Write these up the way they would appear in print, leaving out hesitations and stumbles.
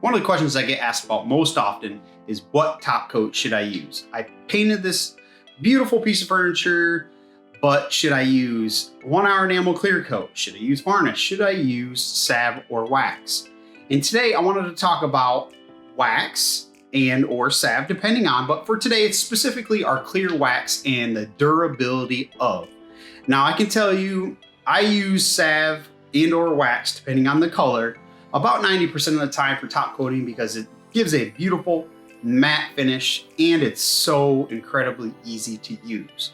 One of the questions I get asked about most often is what top coat should I use? I painted this beautiful piece of furniture, but should I use 1 hour enamel clear coat? Should I use varnish? Should I use salve or wax? And today I wanted to talk about wax and or salve depending on, but for today it's specifically our clear wax and the durability of. Now I can tell you I use salve and or wax depending on the color about 90% of the time for top coating because it gives a beautiful matte finish and it's so incredibly easy to use.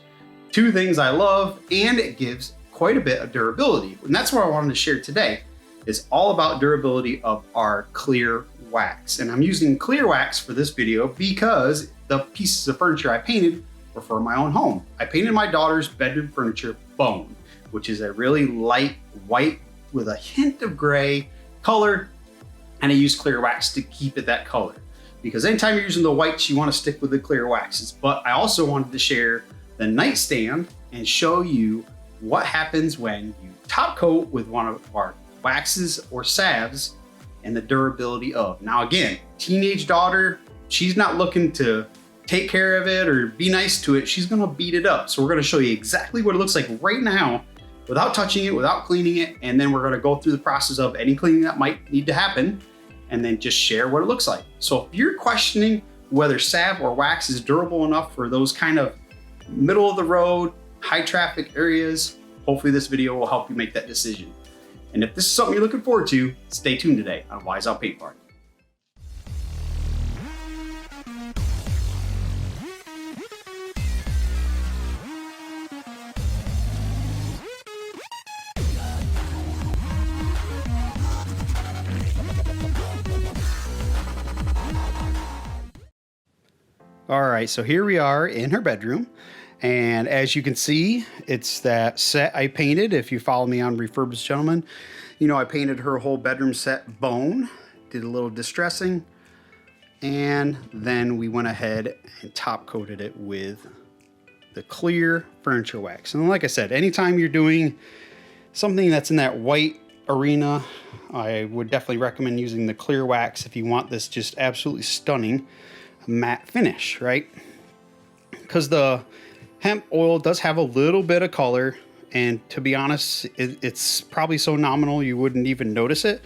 Two things I love, and it gives quite a bit of durability. And that's what I wanted to share today, is all about durability of our clear wax. And I'm using clear wax for this video because the pieces of furniture I painted were for my own home. I painted my daughter's bedroom furniture bone, which is a really light white with a hint of gray color, and I use clear wax to keep it that color. Because anytime you're using the whites, you want to stick with the clear waxes. But I also wanted to share the nightstand and show you what happens when you top coat with one of our waxes or salves and the durability of. Now again, teenage daughter, she's not looking to take care of it or be nice to it. She's gonna beat it up. So we're gonna show you exactly what it looks like right now without touching it, without cleaning it. And then we're gonna go through the process of any cleaning that might need to happen and then just share what it looks like. So if you're questioning whether salve or wax is durable enough for those kind of middle of the road, high traffic areas, hopefully this video will help you make that decision. And if this is something you're looking forward to, stay tuned today on Wise Out Paint Party. All right, so here we are in her bedroom. And as you can see, it's that set I painted. If you follow me on Refurbished Gentleman, you know I painted her whole bedroom set bone, did a little distressing, and then we went ahead and top coated it with the clear furniture wax. And like I said, anytime you're doing something that's in that white arena, I would definitely recommend using the clear wax if you want this just absolutely stunning matte finish, right? Because the hemp oil does have a little bit of color, and to be honest, it's probably so nominal you wouldn't even notice it.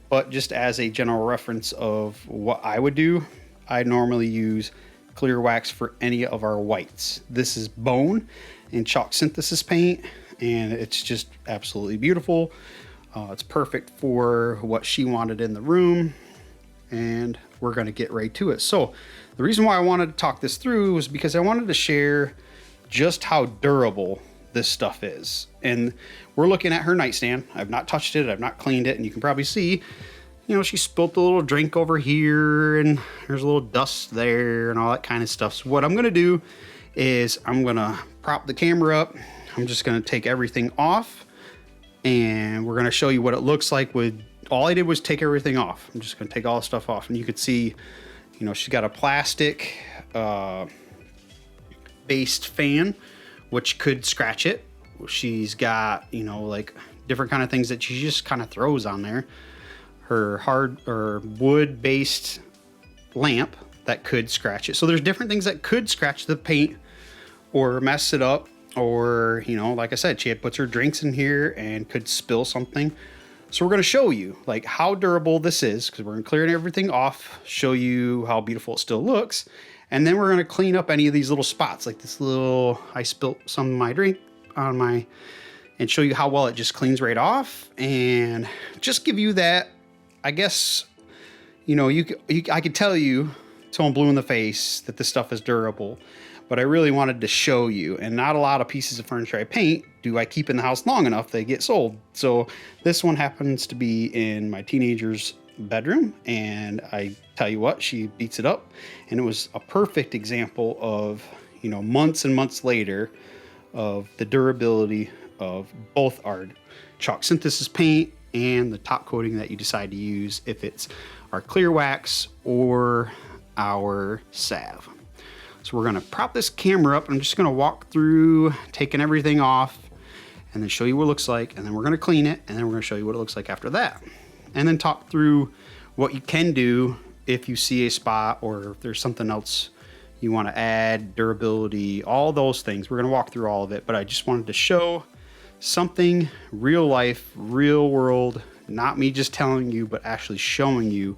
But just as a general reference of what I would do, I normally use clear wax for any of our whites. This is bone and chalk synthesis paint, and it's just absolutely beautiful. It's perfect for what she wanted in the room, and we're going to get right to it. So the reason why I wanted to talk this through was because I wanted to share just how durable this stuff is. And we're looking at her nightstand. I've not touched it, I've not cleaned it, and you can probably see, you know, she spilt a little drink over here and there's a little dust there and all that kind of stuff. So what I'm gonna do is I'm gonna prop the camera up. I'm just gonna take everything off and we're gonna show you what it looks like with, all I did was take everything off. I'm just gonna take all the stuff off, and you can see, you know, she's got a plastic based fan, which could scratch it. She's got, you know, like different kind of things that she just kind of throws on there. Her hard or wood based lamp that could scratch it. So there's different things that could scratch the paint or mess it up. Or, you know, like I said, she puts her drinks in here and could spill something. So we're going to show you like how durable this is, because we're going to clear everything off, show you how beautiful it still looks. And then we're going to clean up any of these little spots, like this little, I spilt some of my drink on my, and show you how well it just cleans right off. And just give you that, I guess, you know, I could tell you till I'm blue in the face that this stuff is durable. But I really wanted to show you, and not a lot of pieces of furniture I paint do I keep in the house long enough they get sold. So this one happens to be in my teenager's bedroom, and I tell you what, she beats it up. And it was a perfect example of, you know, months and months later of the durability of both our chalk synthesis paint and the top coating that you decide to use, if it's our clear wax or our salve. So we're going to prop this camera up. I'm just going to walk through taking everything off and then show you what it looks like. And then we're going to clean it. And then we're going to show you what it looks like after that. And then talk through what you can do if you see a spot or if there's something else you want to add, durability, all those things. We're going to walk through all of it, but I just wanted to show something real life, real world, not me just telling you, but actually showing you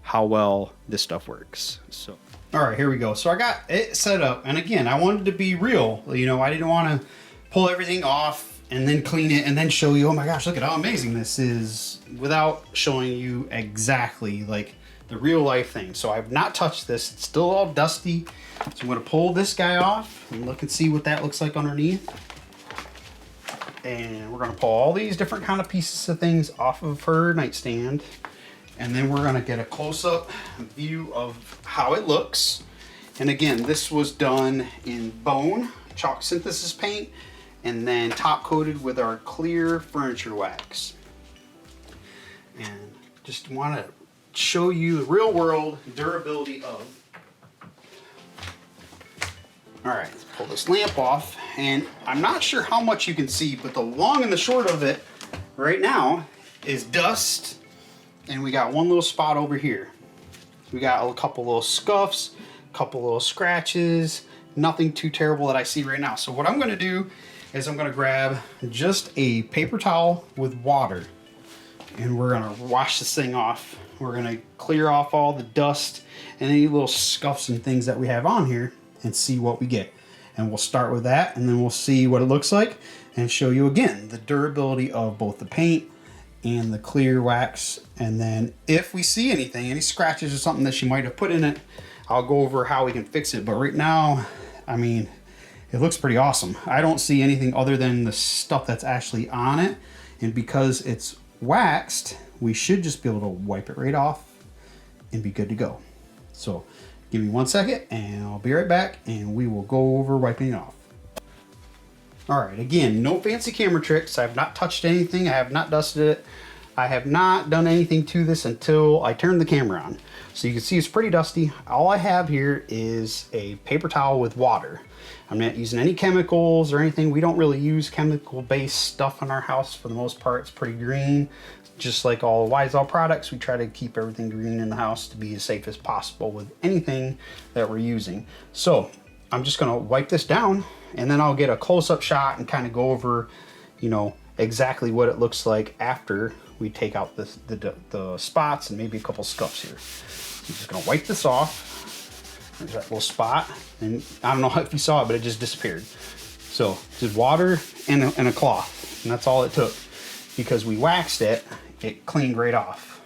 how well this stuff works. So, all right, here we go. So I got it set up, and again, I wanted to be real. You know, I didn't want to pull everything off and then clean it and then show you, oh my gosh, look at how amazing this is, without showing you exactly like the real life thing. So I've not touched this. It's still all dusty. So I'm going to pull this guy off and look and see what that looks like underneath. And we're going to pull all these different kind of pieces of things off of her nightstand. And then we're going to get a close-up view of how it looks. And again, this was done in bone chalk synthesis paint and then top coated with our clear furniture wax. And just want to show you the real world durability of. All right, let's pull this lamp off, and I'm not sure how much you can see, but the long and the short of it right now is dust, and we got one little spot over here. We got a couple little scuffs, a couple little scratches, nothing too terrible that I see right now. So what I'm going to do is I'm going to grab just a paper towel with water, and we're going to wash this thing off. We're going to clear off all the dust and any little scuffs and things that we have on here and see what we get. And we'll start with that, and then we'll see what it looks like and show you again the durability of both the paint and the clear wax. And then if we see anything, any scratches or something that she might have put in it, I'll go over how we can fix it. But right now, I mean, it looks pretty awesome. I don't see anything other than the stuff that's actually on it. And because it's waxed, we should just be able to wipe it right off and be good to go. So give me 1 second and I'll be right back, and we will go over wiping it off. All right, again, no fancy camera tricks. I have not touched anything. I have not dusted it. I have not done anything to this until I turned the camera on. So you can see it's pretty dusty. All I have here is a paper towel with water. I'm not using any chemicals or anything. We don't really use chemical-based stuff in our house for the most part. It's pretty green. Just like all Wiseall products, we try to keep everything green in the house to be as safe as possible with anything that we're using. So I'm just gonna wipe this down, and then I'll get a close-up shot and kind of go over, you know, exactly what it looks like after we take out the spots and maybe a couple scuffs here. So I'm just gonna wipe this off. There's that little spot, and I don't know if you saw it, but it just disappeared. So just water and a cloth, and that's all it took. Because we waxed it, it cleaned right off.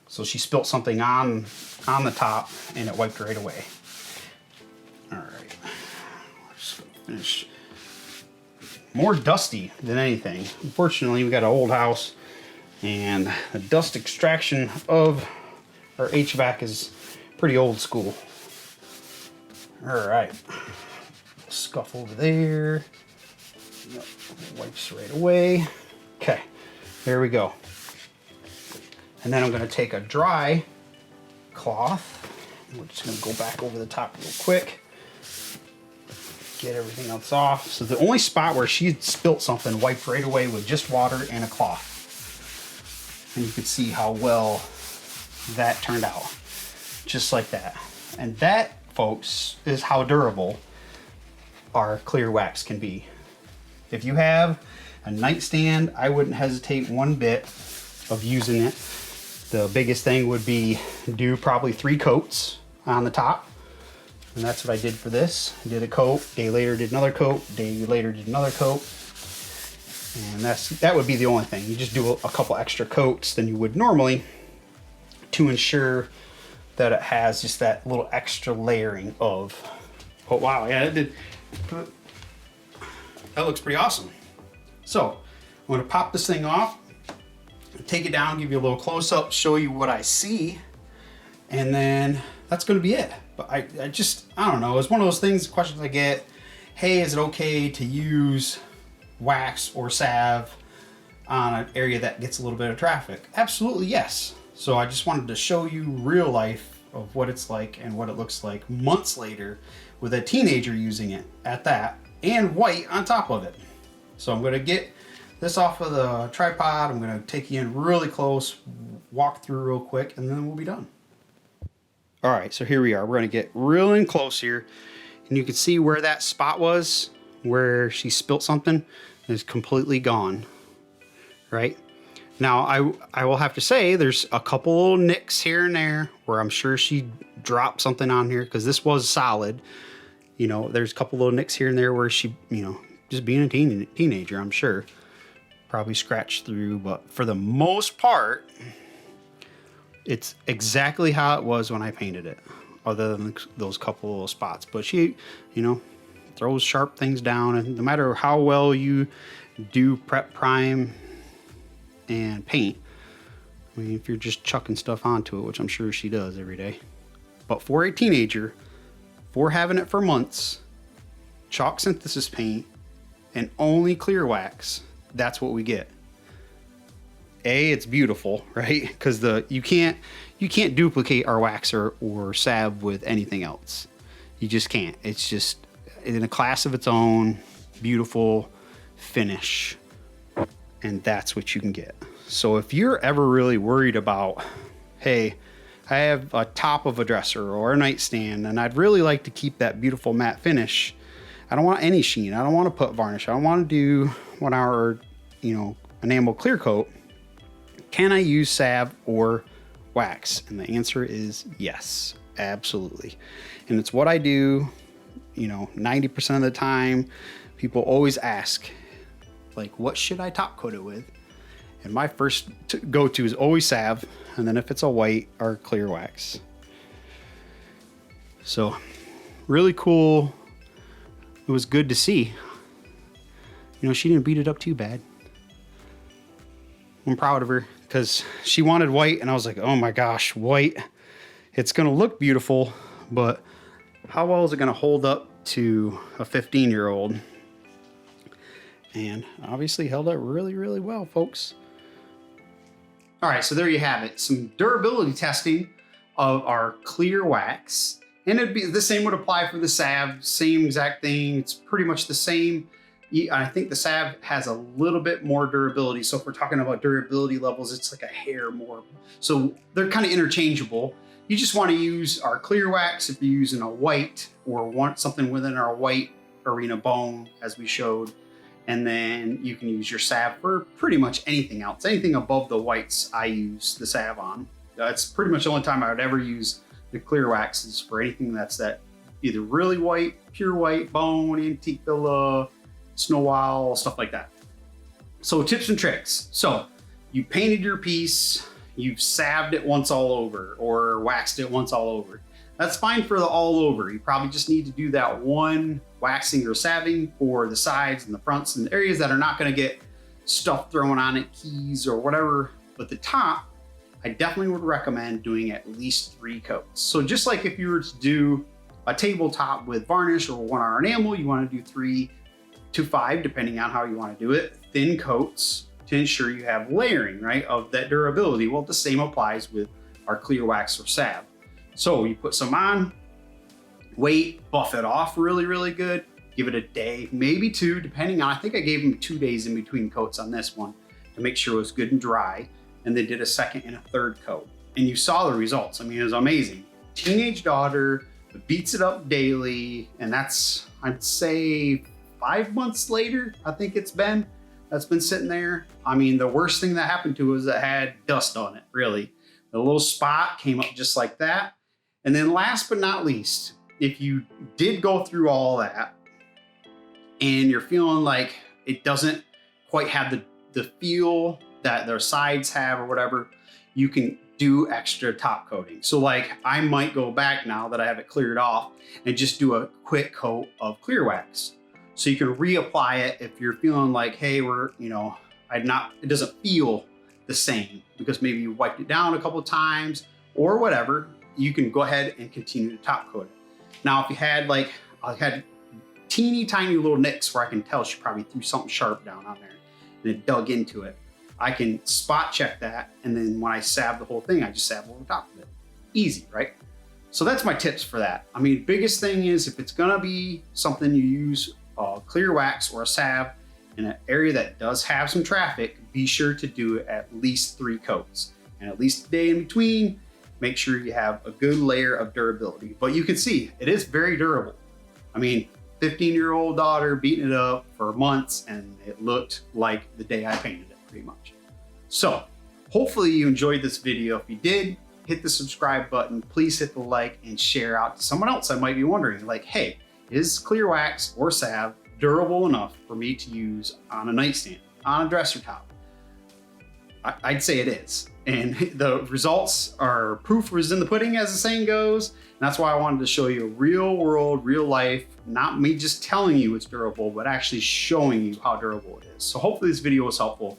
So she spilt something on the top, and it wiped right away. All right, we're just gonna finish. More dusty than anything. Unfortunately, we got an old house, and the dust extraction of our HVAC is pretty old school. All right, scuff over there. Yep, wipes right away. Okay, there we go. And then I'm going to take a dry cloth. We're just going to go back over the top real quick. Get everything else off. So the only spot where she spilt something wiped right away with just water and a cloth. And you can see how well that turned out. Just like that. And that, folks, is how durable our clear wax can be. If you have a nightstand, I wouldn't hesitate one bit of using it. The biggest thing would be do probably 3 coats on the top. And that's what I did for this. I did a coat, day later did another coat, day later did another coat. And that would be the only thing. You just do a couple extra coats than you would normally to ensure that it has just that little extra layering of, oh wow, yeah, it did. That looks pretty awesome. So I'm gonna pop this thing off, take it down, give you a little close up, show you what I see, and then that's gonna be it. But I don't know, it's one of those things, questions I get, hey, is it okay to use wax or salve on an area that gets a little bit of traffic? Absolutely yes. So I just wanted to show you real life of what it's like and what it looks like months later with a teenager using it at that, and white on top of it. So I'm going to get this off of the tripod. I'm gonna take you in really close, walk through real quick, and then we'll be done. All right, so here we are. We're gonna get real in close here, and you can see where that spot was, where she spilt something, is completely gone, right? Now, I will have to say there's a couple little nicks here and there where I'm sure she dropped something on here because this was solid. You know, there's a couple little nicks here and there where she, you know, just being a teenager, I'm sure, probably scratched through. But for the most part, it's exactly how it was when I painted it, other than those couple little spots. But she, you know, throws sharp things down, and no matter how well you do prep, prime, and paint, I mean, if you're just chucking stuff onto it, which I'm sure she does every day, but for a teenager, for having it for months, chalk synthesis paint and only clear wax, that's what we get. It's beautiful, right? Because you can't duplicate our wax or salve with anything else. You just can't. It's just in a class of its own, beautiful finish, and that's what you can get. So if you're ever really worried about, hey, I have a top of a dresser or a nightstand and I'd really like to keep that beautiful matte finish, I don't want any sheen, I don't want to put varnish, I don't want to do 1 hour, you know, enamel clear coat, can I use salve or wax? And the answer is yes, absolutely. And it's what I do, you know, 90% of the time. People always ask, like, what should I top coat it with? And my first go-to is always salve, and then if it's a white or clear wax. So really cool. It was good to see. You know, she didn't beat it up too bad. I'm proud of her because she wanted white, and I was like, oh my gosh, white. It's gonna look beautiful, but how well is it gonna hold up to a 15-year-old? And obviously held up really, really well, folks. All right, so there you have it. Some durability testing of our clear wax. And it'd be the same would apply for the salve, same exact thing. It's pretty much the same. I think the salve has a little bit more durability. So if we're talking about durability levels, it's like a hair more. So they're kind of interchangeable. You just want to use our clear wax if you're using a white or want something within our white arena bone, as we showed. And then you can use your salve for pretty much anything else. Anything above the whites, I use the salve on. That's pretty much the only time I would ever use the clear wax is for anything that's that either really white, pure white, bone, antique villa, snow owl, stuff like that. So tips and tricks. So you painted your piece, you've salved it once all over or waxed it once all over. That's fine for the all over. You probably just need to do that one waxing or salving for the sides and the fronts and the areas that are not going to get stuff thrown on it, keys or whatever. But the top, I definitely would recommend doing at least 3 coats. So just like if you were to do a tabletop with varnish or 1 hour enamel, you want to do 3 to 5, depending on how you want to do it, thin coats to ensure you have layering, right, of that durability. Well, the same applies with our clear wax or salve. So you put some on, wait, buff it off really, really good. Give it a day, maybe 2, depending on, I think I gave them 2 days in between coats on this one to make sure it was good and dry. And then did a second and a third coat. And you saw the results. I mean, it was amazing. Teenage daughter beats it up daily. And that's, I'd say 5 months later, I think it's been, that's been sitting there. I mean, the worst thing that happened to it was it had dust on it, really. The little spot came up just like that. And then last but not least, if you did go through all that and you're feeling like it doesn't quite have the feel that their sides have or whatever, you can do extra top coating. So like I might go back now that I have it cleared off and just do a quick coat of clear wax. So you can reapply it if you're feeling like, hey, it doesn't feel the same because maybe you wiped it down a couple of times or whatever. You can go ahead and continue to top coat it. Now, if you had I had teeny tiny little nicks where I can tell she probably threw something sharp down on there and it dug into it, I can spot check that. And then when I salve the whole thing, I just salve over top of it. Easy, right? So that's my tips for that. I mean, biggest thing is if it's gonna be something you use clear wax or a salve, in an area that does have some traffic, be sure to do at least 3 coats and at least a day in between. Make sure you have a good layer of durability. But you can see it is very durable. I mean, 15-year-old daughter beating it up for months and it looked like the day I painted it pretty much. So hopefully you enjoyed this video. If you did, hit the subscribe button. Please hit the like and share out to someone else that might be wondering, like, hey, is clear wax or salve durable enough for me to use on a nightstand, on a dresser top? I'd say it is. And the results are proof is in the pudding, as the saying goes. And that's why I wanted to show you real world, real life, not me just telling you it's durable, but actually showing you how durable it is. So hopefully this video was helpful.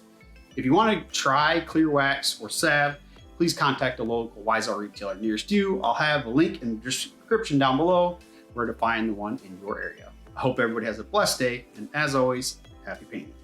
If you want to try clear wax or salve, please contact a local Wise Out retailer nearest you. I'll have a link in the description down below where to find the one in your area. I hope everybody has a blessed day, and as always, happy painting.